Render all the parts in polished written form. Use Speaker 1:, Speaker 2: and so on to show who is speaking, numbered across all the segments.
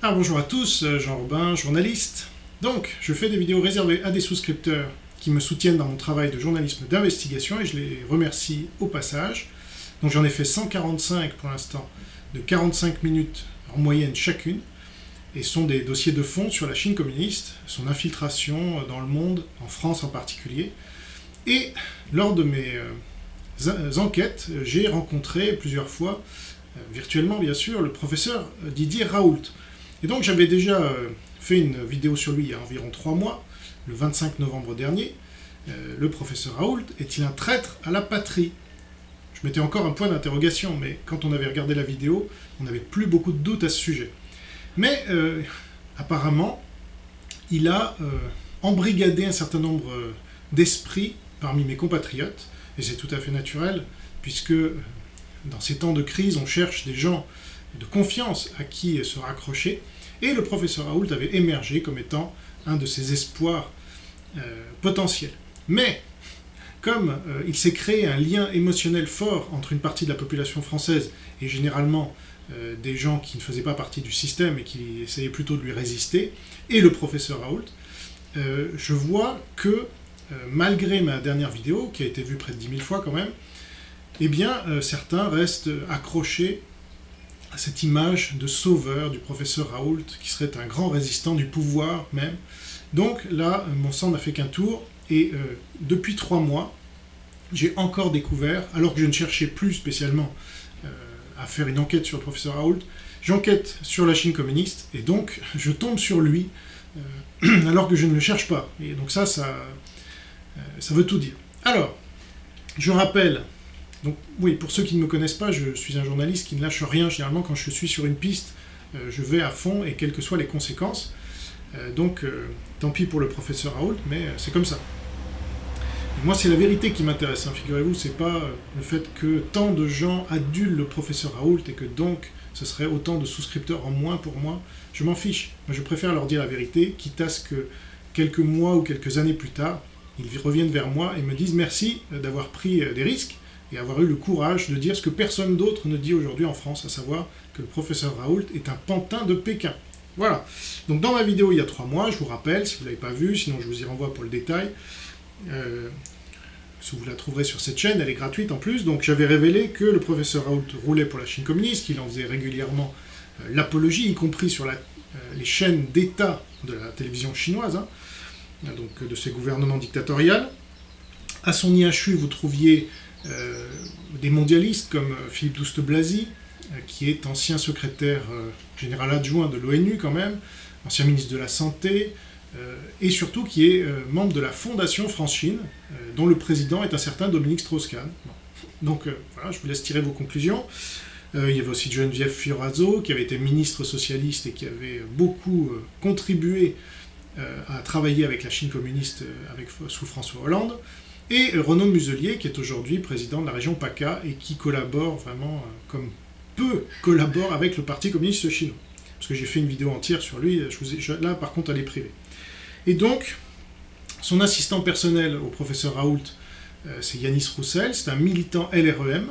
Speaker 1: Alors bonjour à tous, Jean Robin, journaliste. Donc, je fais des vidéos réservées à des souscripteurs qui me soutiennent dans mon travail de journalisme d'investigation et je les remercie au passage. Donc j'en ai fait 145 pour l'instant, de 45 minutes en moyenne chacune, et sont des dossiers de fond sur la Chine communiste, son infiltration dans le monde, en France en particulier. Et lors de mes enquêtes, j'ai rencontré plusieurs fois, virtuellement bien sûr, le professeur Didier Raoult. Et donc j'avais déjà fait une vidéo sur lui il y a environ 3 mois, le 25 novembre dernier. Le professeur Raoult est-il un traître à la patrie? Je mettais encore un point d'interrogation, mais quand on avait regardé la vidéo, on n'avait plus beaucoup de doutes à ce sujet. Mais apparemment, il a embrigadé un certain nombre d'esprits parmi mes compatriotes, et c'est tout à fait naturel, puisque dans ces temps de crise, on cherche des gens de confiance à qui se raccrocher, et le professeur Raoult avait émergé comme étant un de ses espoirs potentiels. Mais, comme il s'est créé un lien émotionnel fort entre une partie de la population française et généralement des gens qui ne faisaient pas partie du système et qui essayaient plutôt de lui résister, et le professeur Raoult, je vois que, malgré ma dernière vidéo, qui a été vue près de 10 000 fois quand même, eh bien, certains restent accrochés à cette image de sauveur du professeur Raoult, qui serait un grand résistant du pouvoir même. Donc là, mon sang n'a fait qu'un tour, et depuis 3 mois, j'ai encore découvert, alors que je ne cherchais plus spécialement à faire une enquête sur le professeur Raoult, j'enquête sur la Chine communiste, et donc je tombe sur lui, alors que je ne le cherche pas. Et donc ça veut tout dire. Alors, je rappelle, donc oui, pour ceux qui ne me connaissent pas, je suis un journaliste qui ne lâche rien. Généralement, quand je suis sur une piste, je vais à fond, et quelles que soient les conséquences. Donc, tant pis pour le professeur Raoult, mais c'est comme ça. Moi, c'est la vérité qui m'intéresse, hein, figurez-vous, c'est pas le fait que tant de gens adulent le professeur Raoult et que donc ce serait autant de souscripteurs en moins pour moi. Je m'en fiche. Moi, je préfère leur dire la vérité, quitte à ce que quelques mois ou quelques années plus tard, ils reviennent vers moi et me disent merci d'avoir pris des risques et avoir eu le courage de dire ce que personne d'autre ne dit aujourd'hui en France, à savoir que le professeur Raoult est un pantin de Pékin. Voilà. Donc dans ma vidéo il y a 3 mois, je vous rappelle, si vous ne l'avez pas vue, sinon je vous y renvoie pour le détail, vous la trouverez sur cette chaîne, elle est gratuite en plus, donc j'avais révélé que le professeur Raoult roulait pour la Chine communiste, qu'il en faisait régulièrement l'apologie, y compris sur les chaînes d'État de la télévision chinoise, hein, donc de ces gouvernements dictatoriaux. À son IHU, vous trouviez des mondialistes comme Philippe Douste-Blazy, qui est ancien secrétaire général adjoint de l'ONU quand même, ancien ministre de la Santé, et surtout qui est membre de la Fondation France-Chine, dont le président est un certain Dominique Strauss-Kahn. Bon. Donc voilà, je vous laisse tirer vos conclusions. Il y avait aussi Geneviève Fioraso, qui avait été ministre socialiste et qui avait beaucoup contribué à travailler avec la Chine communiste sous François Hollande, et Renaud Muselier, qui est aujourd'hui président de la région PACA et qui collabore vraiment comme peu collabore avec le Parti communiste chinois. Parce que j'ai fait une vidéo entière sur lui, là par contre elle est privée. Et donc, son assistant personnel au professeur Raoult, c'est Yanis Roussel, c'est un militant LREM,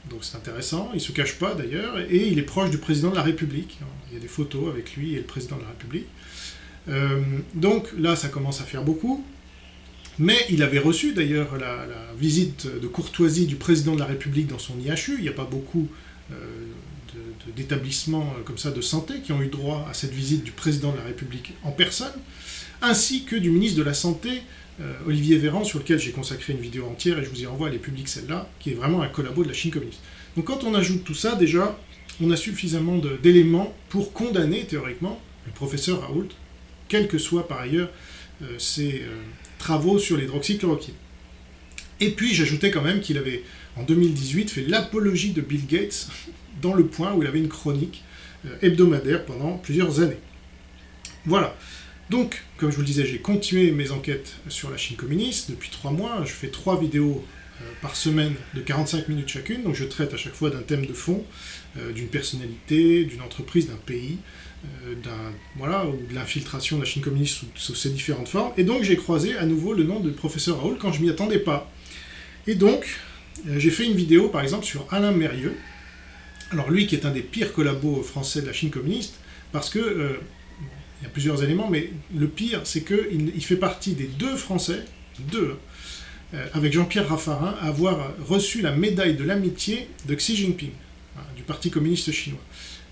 Speaker 1: donc c'est intéressant, il ne se cache pas d'ailleurs, et il est proche du président de la République. Il y a des photos avec lui et le président de la République. Donc là, ça commence à faire beaucoup. Mais il avait reçu d'ailleurs la visite de courtoisie du président de la République dans son IHU. Il n'y a pas beaucoup d'établissements comme ça de santé qui ont eu droit à cette visite du président de la République en personne, ainsi que du ministre de la Santé, Olivier Véran, sur lequel j'ai consacré une vidéo entière, et je vous y renvoie, elle est publique celle-là, qui est vraiment un collabo de la Chine communiste. Donc quand on ajoute tout ça, déjà, on a suffisamment d'éléments pour condamner, théoriquement, le professeur Raoult, quels que soient par ailleurs ses travaux sur l'hydroxychloroquine. Et puis j'ajoutais quand même qu'il avait, en 2018, fait l'apologie de Bill Gates dans Le Point, où il avait une chronique hebdomadaire pendant plusieurs années. Voilà. Donc, comme je vous le disais, j'ai continué mes enquêtes sur la Chine communiste depuis 3 mois. Je fais 3 vidéos par semaine de 45 minutes chacune, donc je traite à chaque fois d'un thème de fond, d'une personnalité, d'une entreprise, d'un pays, voilà, ou de l'infiltration de la Chine communiste sous ses différentes formes. Et donc j'ai croisé à nouveau le nom du professeur Raoult quand je m'y attendais pas. Et donc, j'ai fait une vidéo par exemple sur Alain Mérieux. Alors lui qui est un des pires collabos français de la Chine communiste, parce que il y a plusieurs éléments, mais le pire, c'est qu'il fait partie des 2 Français, avec Jean-Pierre Raffarin, à avoir reçu la médaille de l'amitié de Xi Jinping, du Parti communiste chinois.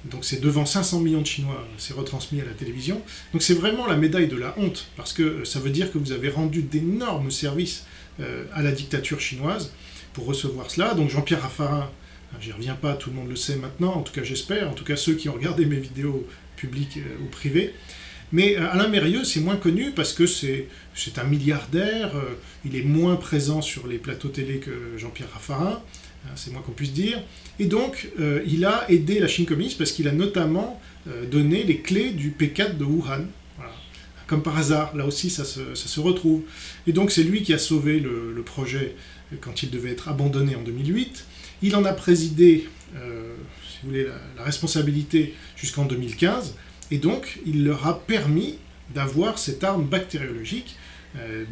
Speaker 1: Donc c'est devant 500 millions de Chinois, c'est retransmis à la télévision. Donc c'est vraiment la médaille de la honte, parce que ça veut dire que vous avez rendu d'énormes services à la dictature chinoise pour recevoir cela. Donc Jean-Pierre Raffarin, j'y reviens pas, tout le monde le sait maintenant, en tout cas j'espère, en tout cas ceux qui ont regardé mes vidéos publiques ou privées. Mais Alain Mérieux, c'est moins connu parce que c'est un milliardaire, il est moins présent sur les plateaux télé que Jean-Pierre Raffarin, c'est moins qu'on puisse dire. Et donc, il a aidé la Chine communiste parce qu'il a notamment donné les clés du P4 de Wuhan. Voilà. Comme par hasard, là aussi, ça se retrouve. Et donc, c'est lui qui a sauvé le projet quand il devait être abandonné en 2008. Il en a présidé, si vous voulez, la responsabilité jusqu'en 2015. Et donc, il leur a permis d'avoir cette arme bactériologique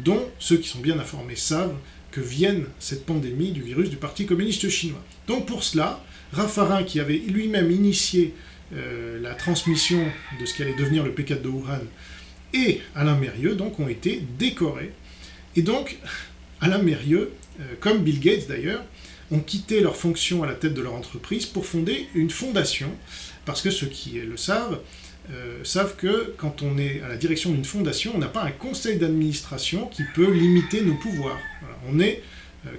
Speaker 1: dont ceux qui sont bien informés savent que vienne cette pandémie du virus du Parti communiste chinois. Donc pour cela, Raffarin, qui avait lui-même initié la transmission de ce qui allait devenir le P4 de Wuhan, et Alain Mérieux, donc, ont été décorés. Et donc, Alain Mérieux, comme Bill Gates d'ailleurs, ont quitté leur fonction à la tête de leur entreprise pour fonder une fondation, parce que ceux qui le savent que quand on est à la direction d'une fondation, on n'a pas un conseil d'administration qui peut limiter nos pouvoirs. Voilà, on est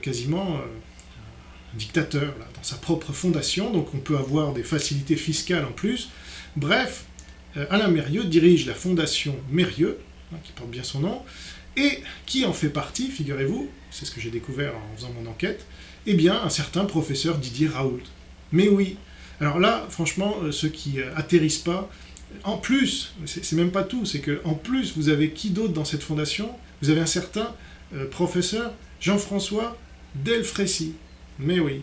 Speaker 1: quasiment un dictateur là, dans sa propre fondation, donc on peut avoir des facilités fiscales en plus. Bref, Alain Mérieux dirige la fondation Mérieux, qui porte bien son nom, et qui en fait partie, figurez-vous, c'est ce que j'ai découvert en faisant mon enquête, eh bien un certain professeur Didier Raoult. Mais oui, alors là, franchement, ceux qui atterrissent pas, en plus, c'est même pas tout, c'est que en plus vous avez qui d'autre dans cette fondation? Vous avez un certain professeur Jean-François Delfrécy, mais oui,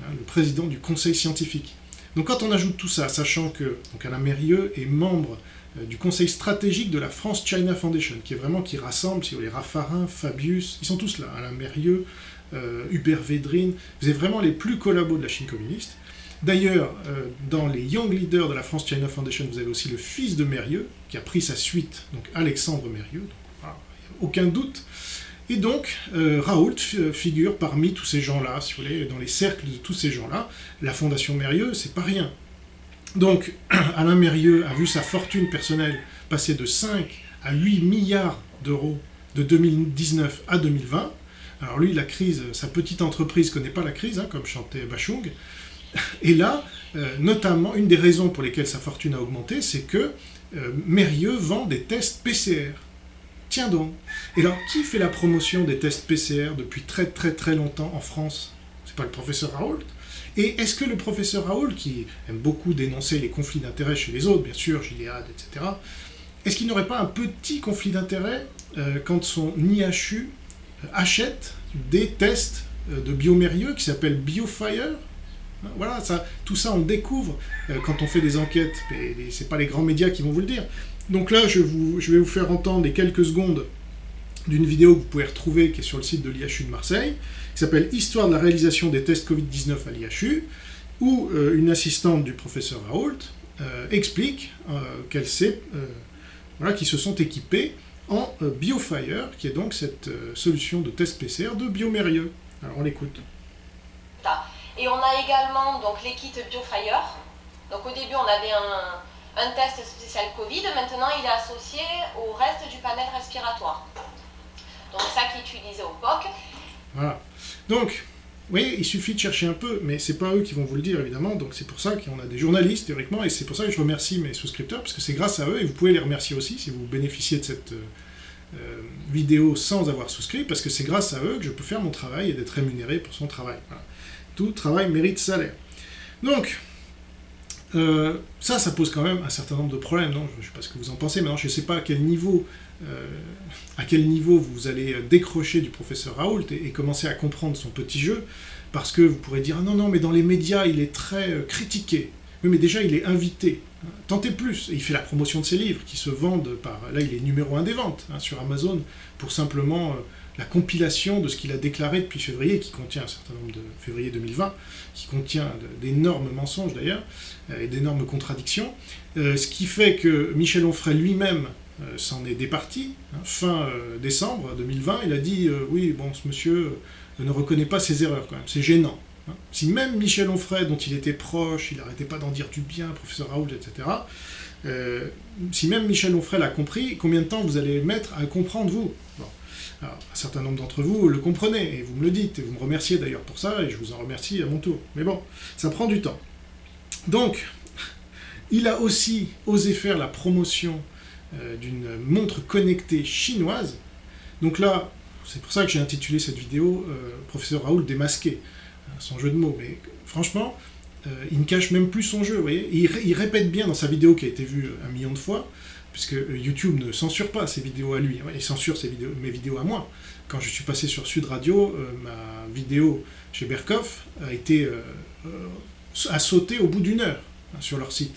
Speaker 1: le président du conseil scientifique. Donc quand on ajoute tout ça, sachant que donc Alain Mérieux est membre du conseil stratégique de la France-China Foundation, qui rassemble, si vous voulez, Raffarin, Fabius, ils sont tous là, Alain Mérieux, Hubert Védrine, vous avez vraiment les plus collabos de la Chine communiste. D'ailleurs, dans les Young Leaders de la France-China Foundation, vous avez aussi le fils de Mérieux, qui a pris sa suite, donc Alexandre Mérieux, donc, voilà, aucun doute. Et donc, Raoult figure parmi tous ces gens-là, si vous voulez, dans les cercles de tous ces gens-là. La Fondation Mérieux, c'est pas rien. Donc, Alain Mérieux a vu sa fortune personnelle passer de 5 à 8 milliards d'euros de 2019 à 2020. Alors lui, la crise, sa petite entreprise connaît pas la crise, comme chantait Bachung. Et là, notamment, une des raisons pour lesquelles sa fortune a augmenté, c'est que Mérieux vend des tests PCR. Tiens donc. Et alors, qui fait la promotion des tests PCR depuis très très très longtemps en France? C'est pas le professeur Raoult? Et est-ce que le professeur Raoult, qui aime beaucoup dénoncer les conflits d'intérêts chez les autres, bien sûr, Gilead, etc., est-ce qu'il n'aurait pas un petit conflit d'intérêts quand son IHU achète des tests de BioMérieux qui s'appellent BioFire? Voilà, tout ça on découvre quand on fait des enquêtes, mais c'est pas les grands médias qui vont vous le dire. Donc là, je vais vous faire entendre les quelques secondes d'une vidéo que vous pouvez retrouver, qui est sur le site de l'IHU de Marseille, qui s'appelle « Histoire de la réalisation des tests Covid-19 à l'IHU », où une assistante du professeur Raoult explique qu'ils se sont équipés en BioFire, qui est donc cette solution de test PCR de BioMérieux. Alors on l'écoute.
Speaker 2: Et on a également donc les kits BioFire. Donc au début on avait un test spécial Covid, maintenant il est associé au reste du panel respiratoire. Donc ça qui est utilisé au POC.
Speaker 1: Voilà. Donc, vous voyez, il suffit de chercher un peu, mais c'est pas eux qui vont vous le dire évidemment, donc c'est pour ça qu'on a des journalistes théoriquement, et c'est pour ça que je remercie mes souscripteurs, parce que c'est grâce à eux, et vous pouvez les remercier aussi si vous bénéficiez de cette vidéo sans avoir souscrit, parce que c'est grâce à eux que je peux faire mon travail et d'être rémunéré pour son travail. Voilà. Tout travail mérite salaire. Donc, ça pose quand même un certain nombre de problèmes, non? Je ne sais pas ce que vous en pensez, maintenant je ne sais pas à quel niveau vous allez décrocher du professeur Raoult et commencer à comprendre son petit jeu, parce que vous pourrez dire « Ah non, mais dans les médias, il est très critiqué. » Oui, mais déjà, il est invité. Tentez plus. Et il fait la promotion de ses livres, qui se vendent par... Là, il est numéro 1 des ventes sur Amazon, pour simplement la compilation de ce qu'il a déclaré depuis février, qui contient un certain nombre de février 2020, qui contient d'énormes mensonges d'ailleurs, et d'énormes contradictions, ce qui fait que Michel Onfray lui-même s'en est départi, fin décembre 2020, il a dit oui, bon, ce monsieur ne reconnaît pas ses erreurs quand même, c'est gênant. Si même Michel Onfray, dont il était proche, il n'arrêtait pas d'en dire du bien, professeur Raoult, etc., si même Michel Onfray l'a compris, combien de temps vous allez mettre à comprendre, vous? Bon. Alors, un certain nombre d'entre vous le comprenez, et vous me le dites, et vous me remerciez d'ailleurs pour ça, et je vous en remercie à mon tour. Mais bon, ça prend du temps. Donc, il a aussi osé faire la promotion d'une montre connectée chinoise. Donc là, c'est pour ça que j'ai intitulé cette vidéo Professeur Raoult démasqué, son jeu de mots. Mais franchement, il ne cache même plus son jeu, vous voyez. Il répète bien dans sa vidéo qui a été vue 1 million de fois, puisque YouTube ne censure pas ses vidéos à lui, il censure mes vidéos à moi. Quand je suis passé sur Sud Radio, ma vidéo chez Berkoff a sauté au bout d'1 heure sur leur site.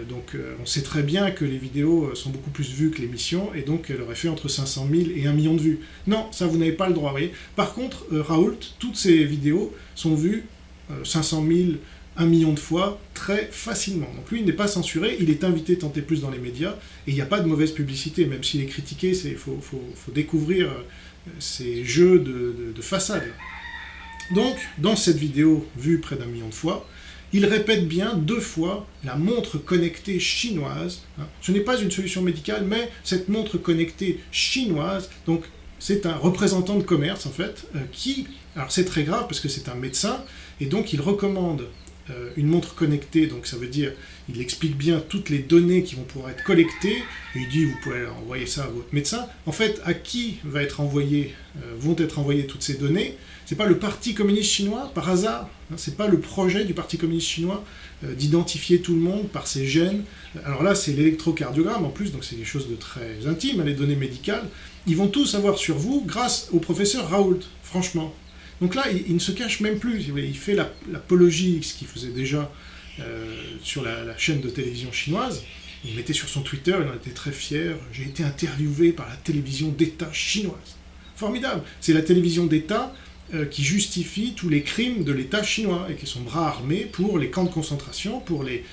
Speaker 1: Donc on sait très bien que les vidéos sont beaucoup plus vues que l'émission, et donc elle aurait fait entre 500 000 et 1 million de vues. Non, ça vous n'avez pas le droit, vous voyez. Par contre, Raoult, toutes ses vidéos sont vues 500 000, 1 million de fois, très facilement. Donc lui, il n'est pas censuré, il est invité tenter plus dans les médias, et il n'y a pas de mauvaise publicité, même s'il est critiqué, il faut découvrir ces jeux de façade. Donc, dans cette vidéo vue près d'1 million de fois, il répète bien 2 fois la montre connectée chinoise. Ce n'est pas une solution médicale, mais cette montre connectée chinoise, donc c'est un représentant de commerce en fait, alors c'est très grave parce que c'est un médecin, et donc il recommande une montre connectée, donc ça veut dire, il explique bien toutes les données qui vont pouvoir être collectées, et il dit vous pouvez envoyer ça à votre médecin. En fait, à qui vont être envoyées toutes ces données? C'est pas le Parti communiste chinois, par hasard, c'est pas le projet du Parti communiste chinois d'identifier tout le monde par ses gènes. Alors là, c'est l'électrocardiogramme en plus, donc c'est des choses de très intimes, les données médicales. Ils vont tous avoir sur vous grâce au professeur Raoult, franchement. Donc là, il ne se cache même plus, il fait l'apologie, ce qu'il faisait déjà sur la chaîne de télévision chinoise. Il mettait sur son Twitter, il en était très fier, « J'ai été interviewé par la télévision d'État chinoise ». Formidable, c'est la télévision d'État qui justifie tous les crimes de l'État chinois, et qui sont bras armés pour les camps de concentration, pour les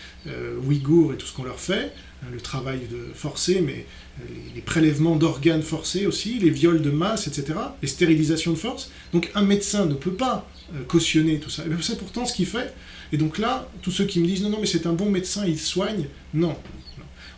Speaker 1: Ouïghours et tout ce qu'on leur fait, le travail forcé, mais les prélèvements d'organes forcés aussi, les viols de masse, etc., les stérilisations de force. Donc un médecin ne peut pas cautionner tout ça. Et c'est pourtant ce qu'il fait. Et donc là, tous ceux qui me disent « Non, mais c'est un bon médecin, il soigne », non.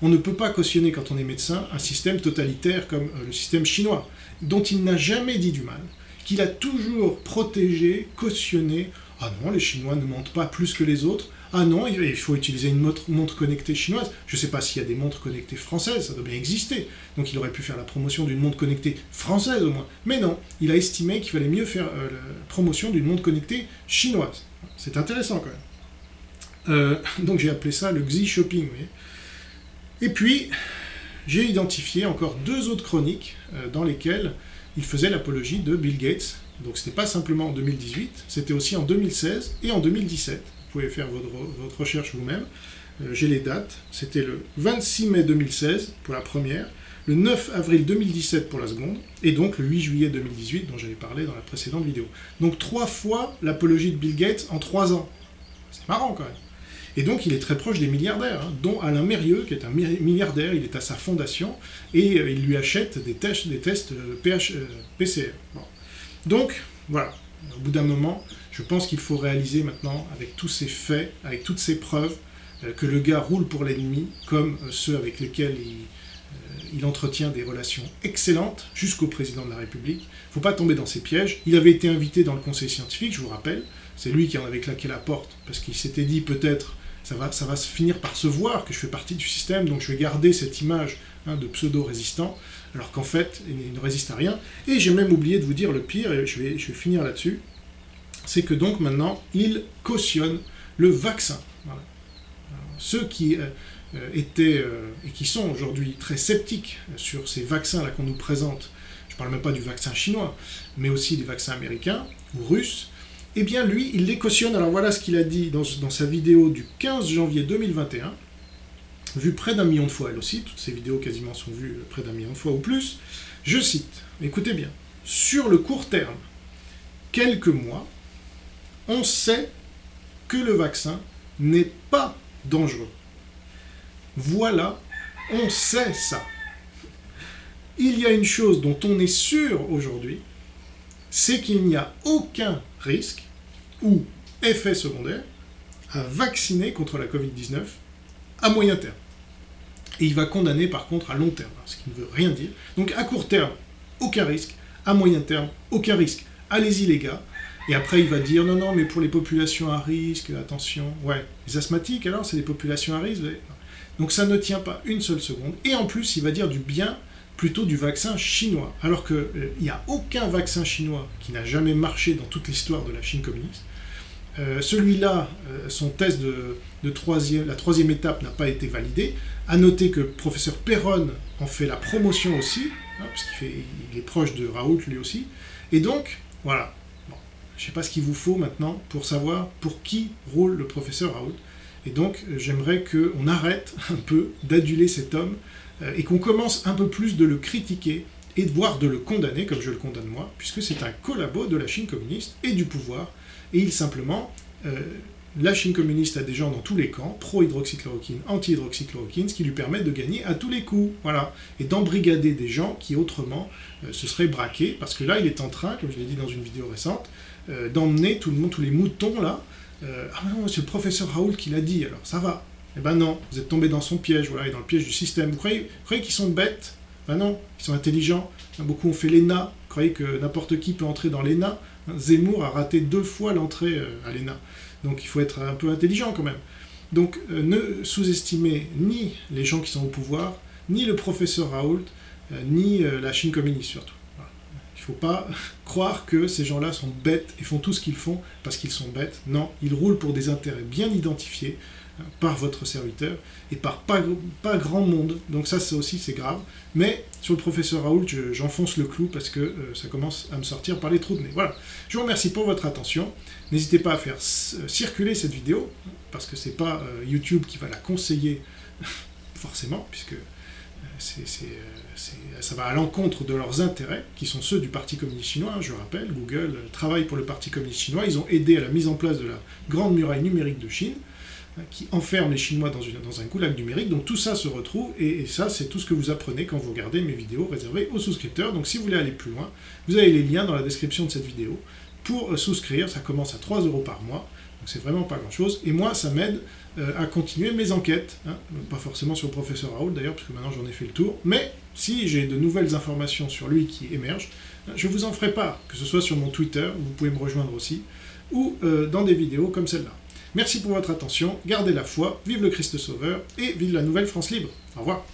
Speaker 1: On ne peut pas cautionner, quand on est médecin, un système totalitaire comme le système chinois, dont il n'a jamais dit du mal, qu'il a toujours protégé, cautionné. « Ah non, les Chinois ne mentent pas plus que les autres. Ah non, il faut utiliser une montre connectée chinoise. » Je ne sais pas s'il y a des montres connectées françaises, ça doit bien exister. Donc il aurait pu faire la promotion d'une montre connectée française au moins. Mais non, il a estimé qu'il fallait mieux faire la promotion d'une montre connectée chinoise. C'est intéressant quand même. Donc j'ai appelé ça le Xi Shopping, vous voyez. Et puis, j'ai identifié encore 2 autres chroniques dans lesquelles il faisait l'apologie de Bill Gates. Donc c'était pas simplement en 2018, c'était aussi en 2016 et en 2017. Vous pouvez faire votre recherche vous-même. J'ai les dates. C'était le 26 mai 2016 pour la première, le 9 avril 2017 pour la seconde, et donc le 8 juillet 2018 dont j'avais parlé dans la précédente vidéo. Donc 3 fois l'apologie de Bill Gates en 3 ans. C'est marrant quand même. Et donc il est très proche des milliardaires, dont Alain Mérieux, qui est un milliardaire, il est à sa fondation, et il lui achète des tests PCR. Bon. Donc, voilà, au bout d'un moment, je pense qu'il faut réaliser maintenant, avec tous ces faits, avec toutes ces preuves, que le gars roule pour l'ennemi, comme ceux avec lesquels il entretient des relations excellentes, jusqu'au président de la République. Il ne faut pas tomber dans ces pièges. Il avait été invité dans le conseil scientifique, je vous rappelle, c'est lui qui en avait claqué la porte, parce qu'il s'était dit peut-être ça va se finir par se voir que je fais partie du système, donc je vais garder cette image de pseudo-résistant, alors qu'en fait, il ne résiste à rien. Et j'ai même oublié de vous dire le pire, et je vais finir là-dessus, c'est que donc maintenant, il cautionne le vaccin. Voilà. Alors, ceux qui étaient, et qui sont aujourd'hui très sceptiques sur ces vaccins-là qu'on nous présente, je ne parle même pas du vaccin chinois, mais aussi des vaccins américains ou russes, eh bien lui, il les cautionne. Alors voilà ce qu'il a dit dans sa vidéo du 15 janvier 2021, vue près d'1 million de fois elle aussi, toutes ces vidéos quasiment sont vues près d'1 million de fois ou plus. Je cite, écoutez bien, sur le court terme, quelques mois, on sait que le vaccin n'est pas dangereux. Voilà, on sait ça. Il y a une chose dont on est sûr aujourd'hui, c'est qu'il n'y a aucun risque ou effet secondaire à vacciner contre la Covid-19 à moyen terme. Et il va condamner par contre à long terme, ce qui ne veut rien dire. Donc à court terme, aucun risque. À moyen terme, aucun risque. Allez-y les gars. Et après il va dire non, non, mais pour les populations à risque, attention. Ouais, les asthmatiques alors, c'est des populations à risque. Donc ça ne tient pas une seule seconde. Et en plus, il va dire du bien plutôt du vaccin chinois. Alors qu'il n'y a aucun vaccin chinois qui n'a jamais marché dans toute l'histoire de la Chine communiste. Celui-là, son test de la troisième étape n'a pas été validé. À noter que le professeur Perron en fait la promotion aussi, hein, parce qu'il est proche de Raoult lui aussi. Et donc, voilà. Bon, je ne sais pas ce qu'il vous faut maintenant pour savoir pour qui roule le professeur Raoult. Et donc, j'aimerais qu'on arrête un peu d'aduler cet homme et qu'on commence un peu plus de le critiquer et voire de le condamner, comme je le condamne moi, puisque c'est un collabo de la Chine communiste et du pouvoir. Et il simplement, la Chine communiste a des gens dans tous les camps, pro-hydroxychloroquine, anti-hydroxychloroquine, ce qui lui permet de gagner à tous les coups, voilà, et d'embrigader des gens qui autrement se seraient braqués, parce que là il est en train, comme je l'ai dit dans une vidéo récente, d'emmener tout le monde, tous les moutons là. Ah non, c'est le professeur Raoult qui l'a dit, alors ça va. Eh ben non, vous êtes tombé dans son piège, voilà, et dans le piège du système. Vous croyez qu'ils sont bêtes? Ben non, ils sont intelligents. Beaucoup ont fait l'ENA, vous croyez que n'importe qui peut entrer dans l'ENA? Zemmour a raté 2 fois l'entrée à l'ENA. Donc il faut être un peu intelligent quand même. Donc ne sous-estimez ni les gens qui sont au pouvoir, ni le professeur Raoult, ni la Chine communiste surtout. Voilà. Il ne faut pas croire que ces gens-là sont bêtes et font tout ce qu'ils font parce qu'ils sont bêtes. Non, ils roulent pour des intérêts bien identifiés par votre serviteur et par pas grand monde. Donc ça aussi c'est grave. Mais sur le professeur Raoult, j'enfonce le clou parce que ça commence à me sortir par les trous de nez. Voilà. Je vous remercie pour votre attention. N'hésitez pas à faire circuler cette vidéo parce que c'est pas YouTube qui va la conseiller forcément puisque ça va à l'encontre de leurs intérêts, qui sont ceux du Parti communiste chinois, je rappelle, Google travaille pour le Parti communiste chinois, ils ont aidé à la mise en place de la grande muraille numérique de Chine, qui enferme les Chinois dans un goulag numérique, donc tout ça se retrouve, et ça c'est tout ce que vous apprenez quand vous regardez mes vidéos réservées aux souscripteurs, donc si vous voulez aller plus loin, vous avez les liens dans la description de cette vidéo, pour souscrire, ça commence à 3 € par mois, donc c'est vraiment pas grand chose, et moi ça m'aide à continuer mes enquêtes, hein, pas forcément sur le professeur Raoult d'ailleurs, parce que maintenant j'en ai fait le tour, mais si j'ai de nouvelles informations sur lui qui émergent, je vous en ferai part, que ce soit sur mon Twitter, vous pouvez me rejoindre aussi, ou dans des vidéos comme celle-là. Merci pour votre attention, gardez la foi, vive le Christ Sauveur, et vive la nouvelle France libre. Au revoir.